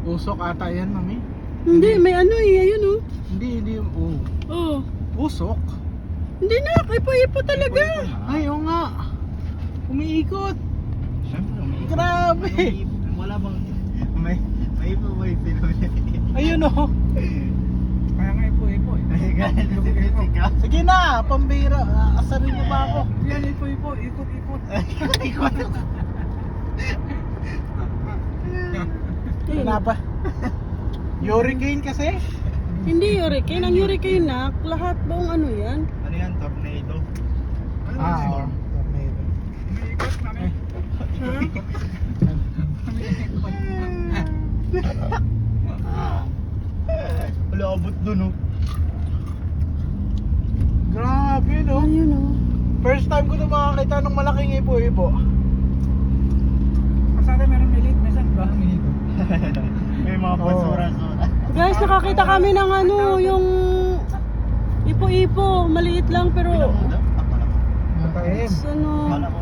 Usok ata yan, mami. Hindi, may ano eh, ayun oh. Hindi, oh. Oh. Usok. Hindi na, ipo-ipo talaga. Ay, oo nga. Umiikot. Siyempre, umiikot. Grabe. Wala bang... May ipo ba yung pinulit? Ayun oh. Kaya nga ipo-ipo eh. Ay, ganit na sinisig ka. Sige na, pambira. Asarin mo ba ako? Yan, ipo-ipo, ikot-ikot. Ikot. Wala pa. Hurricane kasi. Hindi hurricane, ang hurricane na, lahat buong ano yan. Ano yan? Tornado? Oo. Tornado. Umiikot kami. Wala abot dun oh. Grabe no. Ayun oh. First time ko na makakita ng malaking ipo-ipo. Pasada meron maliit, minsan ba umiikot? May mga basura-sura. Guys, nakakita kami ng ano, yung ipo-ipo, maliit lang pero Pinamuda? Ako lang. Mataim. ano, Kala ko